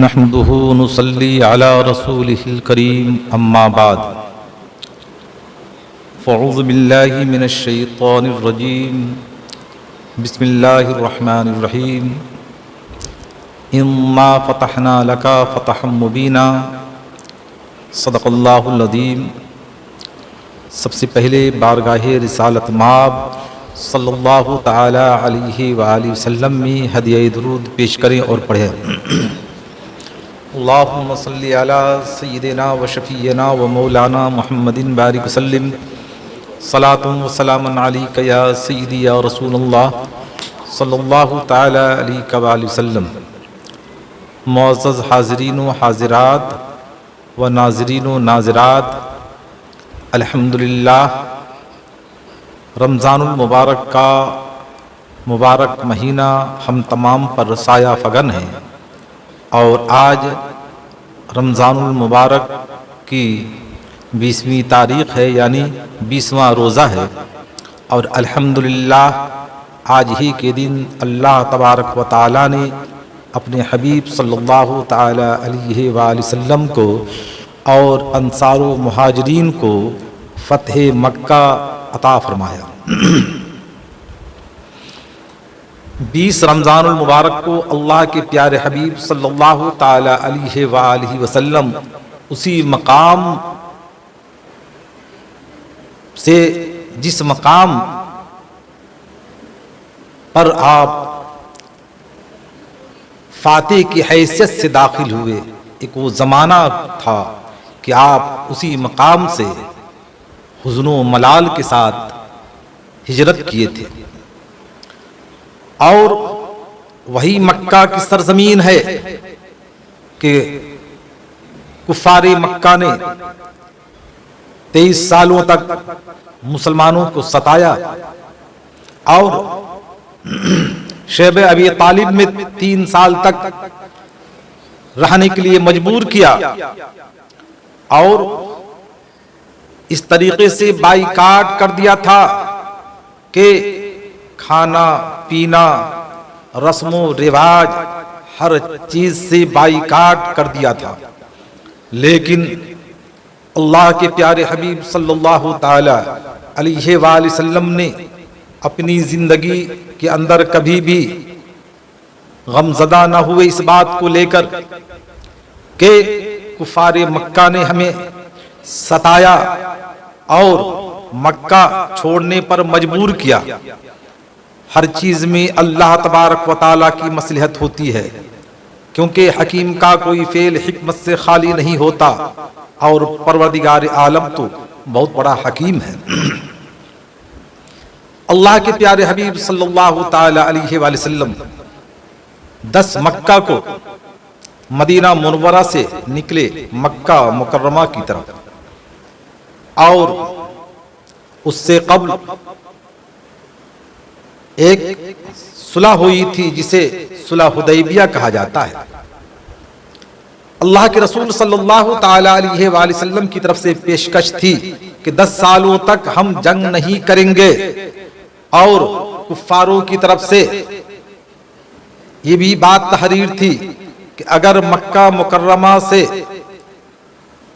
نحمده ونصلي على رسوله الكريم أما بعد فأعوذ بالله من الشيطان الرجيم بسم الله الرحمن الرحيم إنا فتحنا لك فتحا مبينا صدق اللہ العظیم۔ سب سے پہلے بارگاہ رسالت مآب صلی اللہ تعالی علیہ وآلہ وسلم میں ہدیہ درود پیش کریں اور پڑھیں۔ اللہم صلی علی سیدنا و شفیعنا و مولانا محمد بارک وسلم، صلاۃ و سلام علیک یا سیدی یا رسول اللہ صلی اللہ تعالی علیہ وآلہ وسلم۔ معزز حاضرین و حاضرات و ناظرین و ناظرات، الحمدللہ رمضان المبارک کا مبارک مہینہ ہم تمام پر سایہ فگن ہے، اور آج رمضان المبارک کی 20ویں تاریخ ہے، یعنی 20واں روزہ ہے، اور الحمدللہ آج ہی کے دن اللہ تبارک و تعالی نے اپنے حبیب صلی اللہ تعالی علیہ وآلہ وسلم کو اور انصار و مہاجرین کو فتح مکہ عطا فرمایا۔ 20 رمضان المبارک کو اللہ کے پیارے حبیب صلی اللہ تعالی علیہ وآلہ وسلم اسی مقام سے جس مقام پر آپ فاتح کی حیثیت سے داخل ہوئے، ایک وہ زمانہ تھا کہ آپ اسی مقام سے حزن و ملال کے ساتھ ہجرت کیے تھے، اور وہی مکہ کی سرزمین ہے کہ کفار مکہ نے 23 سالوں تک مسلمانوں کو ستایا، اور شیب ابی طالب میں 3 سال تک رہنے کے لیے مجبور کیا، اور اس طریقے سے بائیکاٹ کر دیا تھا کہ کھانا پینا، رسم و رواج، ہر چیز سے بائیکاٹ کر دیا تھا۔ لیکن اللہ کے پیارے حبیب صلی اللہ تعالی علیہ وآلہ وسلم نے اپنی زندگی کے اندر کبھی بھی غم زدہ نہ ہوئے اس بات کو لے کر کہ کفار مکہ نے ہمیں ستایا اور مکہ چھوڑنے پر مجبور کیا۔ ہر چیز میں اللہ تبارک و تعالیٰ کی مصلحت ہوتی ہے، کیونکہ حکیم کا کوئی فعل حکمت سے خالی نہیں ہوتا، اور پروردگار عالم تو بہت بڑا حکیم ہے۔ اللہ کے پیارے حبیب صلی اللہ تعالی علیہ وآلہ وسلم 10 مکہ کو مدینہ منورہ سے نکلے مکہ مکرمہ کی طرف، اور اس سے قبل ایک صلح ہوئی تھی جسے صلح حدیبیہ کہا جاتا ہے۔ اللہ کے رسول صلی اللہ تعالی علیہ وآلہ وسلم کی طرف سے پیشکش تھی کہ 10 سالوں تک ہم جنگ نہیں کریں گے، اور کفاروں کی طرف سے یہ بھی بات تحریر تھی کہ اگر مکہ مکرمہ سے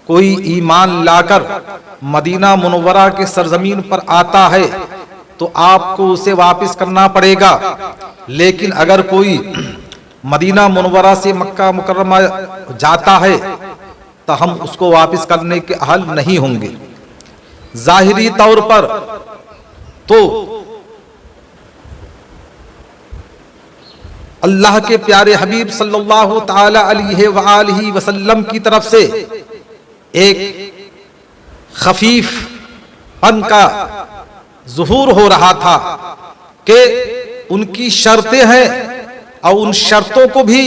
کوئی ایمان لا کر مدینہ منورہ کے سرزمین پر آتا ہے تو آپ کو اسے واپس کرنا پڑے گا، لیکن اگر کوئی مدینہ منورہ سے مکہ مکرمہ جاتا ہے تو ہم اس کو واپس کرنے کے اہل نہیں ہوں گے۔ ظاہری طور پر تو اللہ کے پیارے حبیب صلی اللہ تعالی علیہ وآلہ وسلم کی طرف سے ایک خفیف پن کا ظہور ہو رہا تھا کہ ان کی شرطیں ہیں، اور ان شرطوں کو بھی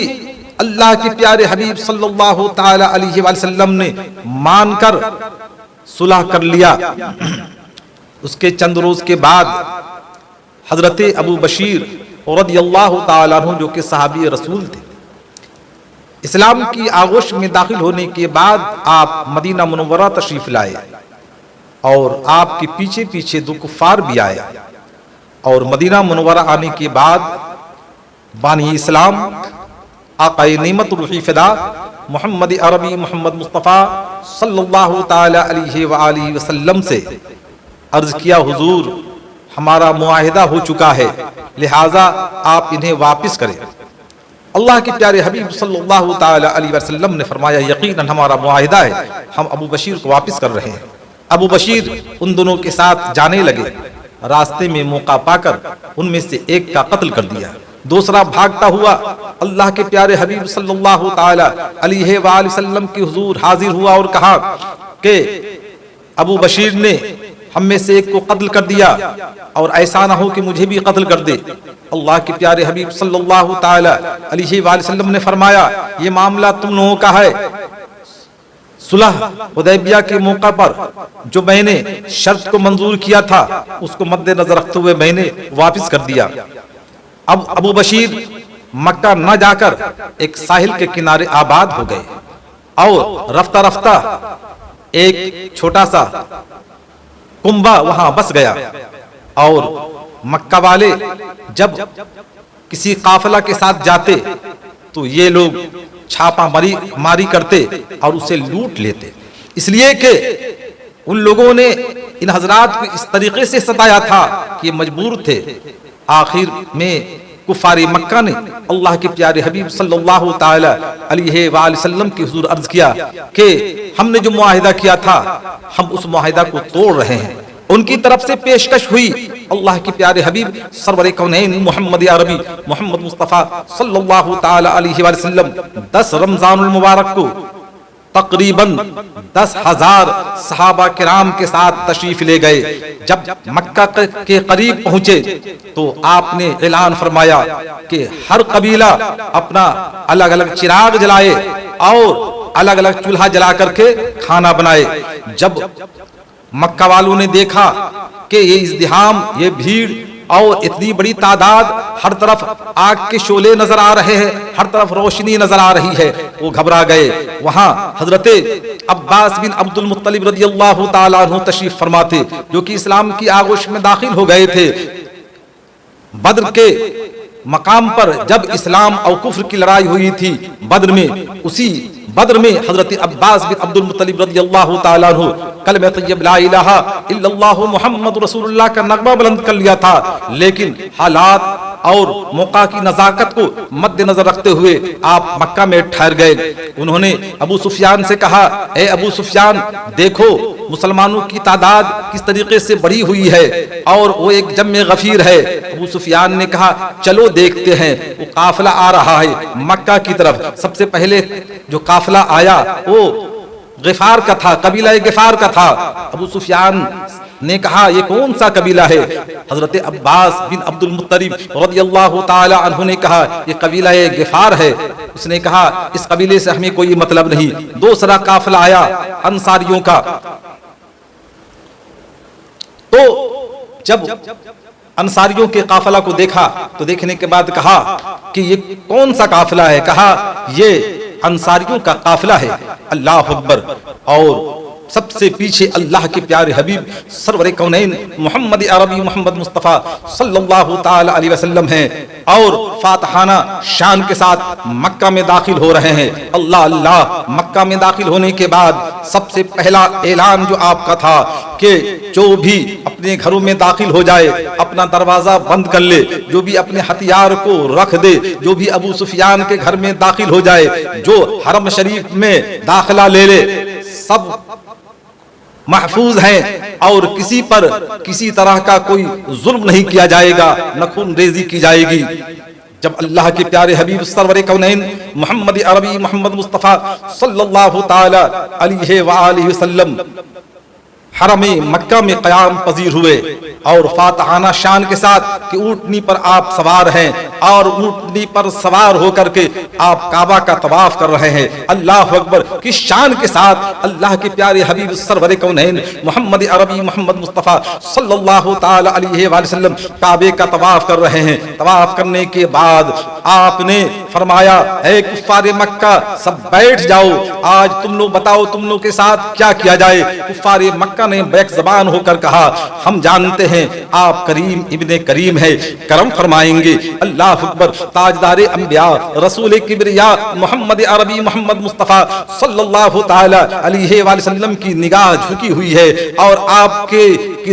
اللہ کے پیارے حبیب صلی اللہ تعالی علیہ وآلہ وسلم نے مان کر صلح کر لیا۔ اس کے چند روز کے بعد حضرت ابو بشیر رضی اللہ تعالیٰ عنہ، جو کہ صحابی رسول تھے، اسلام کی آغوش میں داخل ہونے کے بعد آپ مدینہ منورہ تشریف لائے، اور آپ کے پیچھے پیچھے 2 کفار بھی آئے، اور مدینہ منورہ آنے کے بعد بانی اسلام آقا نعمت روحی فدا محمد عربی محمد مصطفیٰ صلی اللہ تعالی علیہ وآلہ وسلم سے عرض کیا، حضور ہمارا معاہدہ ہو چکا ہے، لہٰذا آپ انہیں واپس کریں۔ اللہ کے پیارے حبیب صلی اللہ تعالی علیہ وسلم نے فرمایا، یقیناً ہمارا معاہدہ ہے، ہم ابو بشیر کو واپس کر رہے ہیں۔ ابو بشیر ان دونوں کے ساتھ جانے لگے، راستے میں موقع پا کر ان میں سے ایک کا قتل کر دیا، دوسرا بھاگتا ہوا اللہ کے پیارے حبیب صلی اللہ تعالی علیہ وآلہ وسلم کے حضور حاضر ہوا اور کہا کہ ابو بشیر نے ہم میں سے ایک کو قتل کر دیا، اور ایسا نہ ہو کہ مجھے بھی قتل کر دے۔ اللہ کے پیارے حبیب صلی اللہ تعالی علیہ وآلہ وسلم نے فرمایا، یہ معاملہ تم لوگوں کا ہے، صلح حدیبیہ کے موقع پر جو میں نے شرط کو منظور کیا تھا اس کو مد نظر رکھتے ہوئے میں نے واپس کر دیا۔ اب ابو بشیر مکہ نہ جا کر ایک ساحل کے کنارے آباد ہو گئے، اور رفتہ رفتہ ایک چھوٹا سا کنبہ وہاں بس گیا، اور مکہ والے جب کسی قافلہ کے ساتھ جاتے تو یہ لوگ چھاپا ماری کرتے اور اسے لوٹ لیتے، اس لیے کہ ان لوگوں نے ان حضرات کو اس طریقے سے ستایا تھا کہ یہ مجبور تھے۔ آخر میں کفار مکہ نے اللہ کے پیارے حبیب صلی اللہ تعالی علیہ وآلہ وسلم کے حضور عرض کیا کہ ہم نے جو معاہدہ کیا تھا ہم اس معاہدہ کو توڑ رہے ہیں۔ ان کی طرف سے پیشکش ہوئی، اللہ کے پیارے حبیب سرور کونین محمد عربی محمد مصطفیٰ صلی اللہ تعالی علیہ وآلہ وسلم 10 رمضان المبارک کو تقریباً 10,000 صحابہ کرام کے ساتھ تشریف لے گئے۔ جب مکہ کے قریب پہنچے تو آپ نے اعلان فرمایا کہ ہر قبیلہ اپنا الگ الگ چراغ جلائے اور الگ الگ چولہا جلا کر کے کھانا بنائے۔ جب مکہ والوں نے دیکھا کہ یہ ازدحام، یہ بھیڑ اور اتنی بڑی تعداد، ہر طرف آگ کے شعلے نظر آ رہے ہیں، ہر طرف روشنی نظر آ رہی ہے، وہ گھبرا گئے۔ وہاں حضرت عباس بن عبد المطلب رضی اللہ تعالیٰ عنہ تشریف فرما تھے، جو کہ اسلام کی آغوش میں داخل ہو گئے تھے۔ بدر کے مقام پر جب اسلام اور کفر کی لڑائی ہوئی تھی بدر میں حضرت عباس بن عبد المطلب رضی اللہ تعالیٰ عنہ کلمہ طیب لا الہ الا اللہ محمد رسول اللہ کا نغمہ بلند کر لیا تھا، لیکن حالات اور موقع کی نزاکت کو مد نظر رکھتے ہوئے آپ مکہ میں ٹھہر گئے۔ انہوں نے ابو سفیان سے کہا، اے ابو سفیان دیکھو مسلمانوں کی تعداد کس طریقے سے بڑھی ہوئی ہے اور وہ ایک جمع غفیر ہے۔ ابو سفیان نے کہا چلو دیکھتے ہیں۔ وہ قافلہ آ رہا ہے مکہ کی طرف۔ سب سے پہلے جو قافلہ آیا وہ غفار کا تھا، قبیلہ غفار کا تھا۔ ابو سفیان نے کہا یہ کون سا قبیلہ ہے؟ حضرت عباس بن عبد المطلب رضی اللہ تعالی عنہ نے کہا یہ قبیلہ غفار ہے۔ اس نے کہا اس قبیلے سے ہمیں کوئی مطلب نہیں۔ دوسرا قافلہ آیا انصاریوں کا، تو جب انصاریوں کے قافلہ کو دیکھا تو دیکھنے کے بعد کہا کہ یہ کون سا قافلہ ہے؟ کہا یہ انصاریوں کا قافلہ ہے۔ اللہ اکبر! اور سب سے پیچھے اللہ کے پیارے حبیب سرور کونین محمد عربی محمد مصطفیٰ صلی اللہ تعالی علیہ وسلم ہیں، اور فاتحانہ شان کے ساتھ مکہ میں داخل ہو رہے ہیں۔ اللہ اللہ! مکہ میں داخل ہونے کے بعد سب سے پہلا اعلان جو آپ کا تھا کہ جو بھی اپنے گھروں میں داخل ہو جائے اپنا دروازہ بند کر لے، جو بھی اپنے ہتھیار کو رکھ دے، جو بھی ابو سفیان کے گھر میں داخل ہو جائے، جو حرم شریف میں داخلہ لے لے، سب محفوظ ہیں اور کسی پر کسی طرح کا کوئی ظلم نہیں کیا جائے گا، نہ خون ریزی کی جائے گی۔ جب اللہ کے پیارے حبیب سرور کونین محمد عربی محمد مصطفیٰ صلی اللہ تعالی علیہ وآلہ وسلم حرم مکہ میں قیام پذیر ہوئے اور فاتحانہ شان کے ساتھ کہ اونٹنی پر آپ سوار ہیں اور اونٹنی پر سوار ہو کر کے آپ کعبہ کا طواف کر رہے ہیں۔ اللہ اکبر! کس شان کے ساتھ اللہ کے پیارے حبیب سرور کونین محمد عربی محمد مصطفیٰ صلی اللہ تعالی علیہ وآلہ وسلم کعبے کا طواف کر رہے ہیں۔ طواف کرنے کے بعد آپ نے فرمایا اے کفار مکہ سب بیٹھ جاؤ، آج تم لوگ بتاؤ تم لوگ کے ساتھ کیا کیا جائے۔ کفار مکہ نے بیک زبان ہو کر کہا ہم جانتے ہیں آپ کریم ابن کریم ہے، کرم فرمائیں گے۔ اللہ اللہ اکبر، تاجدار انبیاء رسول کبریا محمد عربی محمد مصطفیٰ صلی اللہ تعالی علیہ وآلہ وسلم کی نگاہ جھکی ہوئی ہے اور آپ کے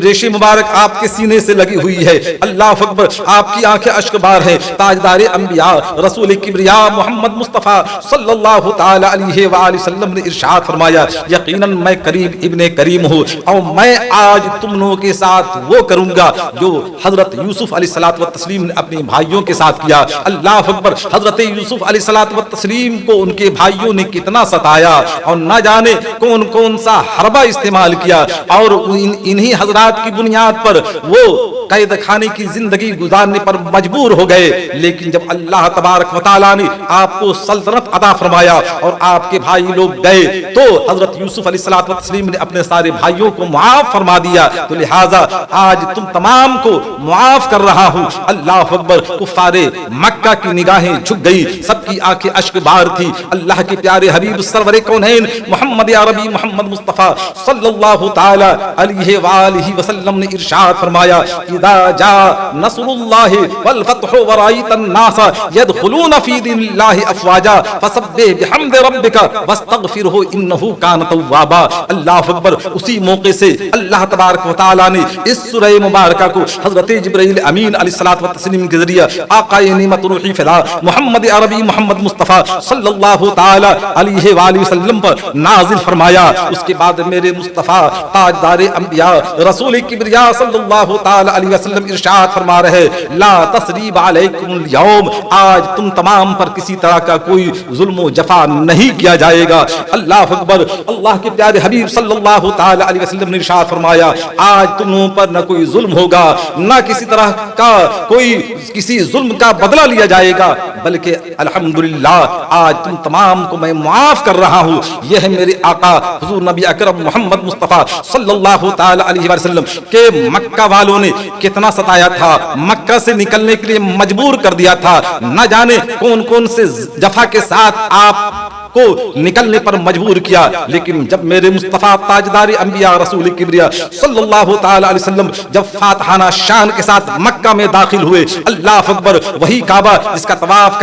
ریش مبارک آپ کے سینے سے لگی ہوئی ہے. اللہ اکبر، آپ کی آنکھیں اشک بار ہیں. تاجدار انبیاء رسول کبریا محمد مصطفیٰ صلی اللہ تعالی علیہ وآلہ وسلم نے ارشاد فرمایا یقیناً میں کریم ابن کریم ہوں اور میں آج تم لوگوں کے ساتھ وہ کروں گا جو حضرت یوسف علیہ الصلوۃ والتسلیم نے اپنے بھائیوں کے ساتھ کیا. اللہ اکبر، حضرت یوسف علیہ الصلوۃ والتسلیم کو ان کے بھائیوں نے کتنا ستایا اور نہ جانے کون کون سا حربہ استعمال کیا اور انہی حضرات کی بنیاد پر وہ قید خانے کی زندگی گزارنے پر مجبور ہو گئے. لیکن جب اللہ تبارک و تعالیٰ نے آپ کو سلطنت عطا فرمایا اور آپ کے بھائی لوگ گئے تو حضرت یوسف علیہ الصلوۃ والتسلیم نے اپنے سارے بھائیوں کو معاف فرما دیا. تو لہٰذا آج تم تمام کو معاف کر رہا ہوں. اللہ اکبر، کفار مکہ کی نگاہیں جھک گئی، سب کی آنکھیں اشک بار تھی. اللہ کے پیارے حبیب سرور کونین محمد عربی محمد مصطفیٰ صلی اللہ تعالی علیہ وآلہ وسلم نے ارشاد فرمایا اذا جاء نصر اللہ والفتح ورأیت الناس يدخلون فی دین اللہ افواجا فسبح بحمد ربک واستغفرہ انہ کان توابا. اللہ اکبر، اسی موقع سے اللہ تبارک و تعالی نے اس سورہ مبارکہ کو حضرت جبرائیل امین علیہ الصلوۃ والتسلیم کے ذریعے آقا نعمت روحی فدا محمد عربی محمد مصطفیٰ صلی اللہ تعالی علیہ وآلہ وسلم پر نازل فرمایا. اس کے بعد میرے مصطفیٰ تاجدار انبیاء رسول کبریا صلی اللہ تعالی علیہ وسلم ارشاد فرما رہے لا تثریب علیکم اليوم، آج تم تمام پر کسی طرح کا کوئی ظلم و جفا نہیں کیا جائے گا. اللہ اکبر، اللہ کے پیارے حبیب صلی اللہ تعالی علیہ وسلم نے ارشاد فرمایا آج تم پر نہ کوئی ظلم ہوگا، نہ کسی طرح کا کوئی کسی ظلم کا بدلہ لیا جائے گا، بلکہ الحمدللہ آج تم تمام کو میں معاف کر رہا ہوں. یہ ہے میرے آقا حضور نبی اکرم محمد مصطفیٰ صلی اللہ تعالی علیہ وسلم کہ مکہ والوں نے کتنا ستایا تھا، مکہ سے نکلنے کے لیے مجبور کر دیا تھا، نہ جانے کون کون سے جفا کے ساتھ آپ کو نکلنے پر مجبور کیا. لیکن جب میرے مصطفیٰ تاجدار انبیاء رسول کبریا صلی اللہ تعالی علیہ وسلم جب فاتحانہ شان کے ساتھ مکہ میں داخل ہوئے، اللہ اکبر، وہی کعبہ جس کا طواف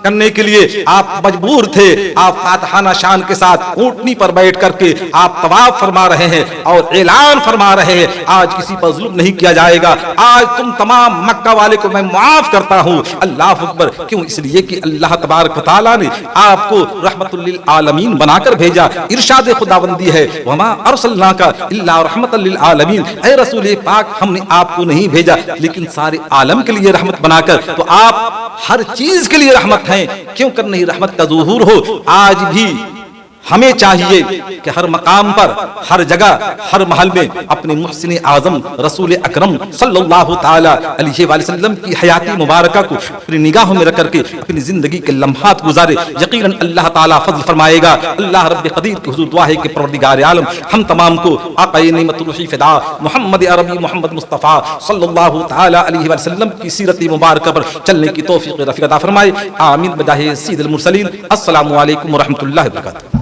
کرنے کے لیے آپ مجبور تھے، آپ فاتحانہ شان کے ساتھ اونٹنی پر بیٹھ کر کے آپ طواف فرما رہے ہیں اور اعلان فرما رہے ہیں آج کسی پر ظلم نہیں کیا جائے گا، آج تم تمام مکہ والے کو میں معاف کرتا ہوں. اللہ اکبر، کیوں؟ اس لیے کہ اللہ تبارک و تعالیٰ نے آپ کو رحمت للعالمین بنا کر بھیجا. ارشاد خداوندی ہے وما ارسلناک الا رحمت للعالمین، اے رسول پاک ہم نے آپ کو نہیں بھیجا لیکن سارے عالم کے لیے رحمت بنا کر. تو آپ ہر چیز کے لیے رحمت ہیں، کیوں کر نہیں رحمت کا ظہور ہو. آج بھی ہمیں چاہیے کہ ہر مقام پر، ہر جگہ، ہر محل میں اپنے محسن اعظم رسول اکرم صلی اللہ تعالی علیہ وآلہ وسلم کی حیاتی مبارکہ کو اپنی نگاہوں میں رکھ کر کے اپنی زندگی کے لمحات گزارے. یقیناً اللہ تعالیٰ فضل فرمائے گا. اللہ رب قدیر کی حضور دعا ہے کہ پروردگار عالم ہم تمام کو آقا نعمت روحی فدا محمد عربی محمد مصطفیٰ صلی اللہ تعالی علیہ وآلہ وسلم کی سیرت مبارکہ پر چلنے کی توفیق رفیق عطا فرمائے. آمین بجاہ سید المرسلین. السلام علیکم ورحمۃ اللہ وبرکاتہ.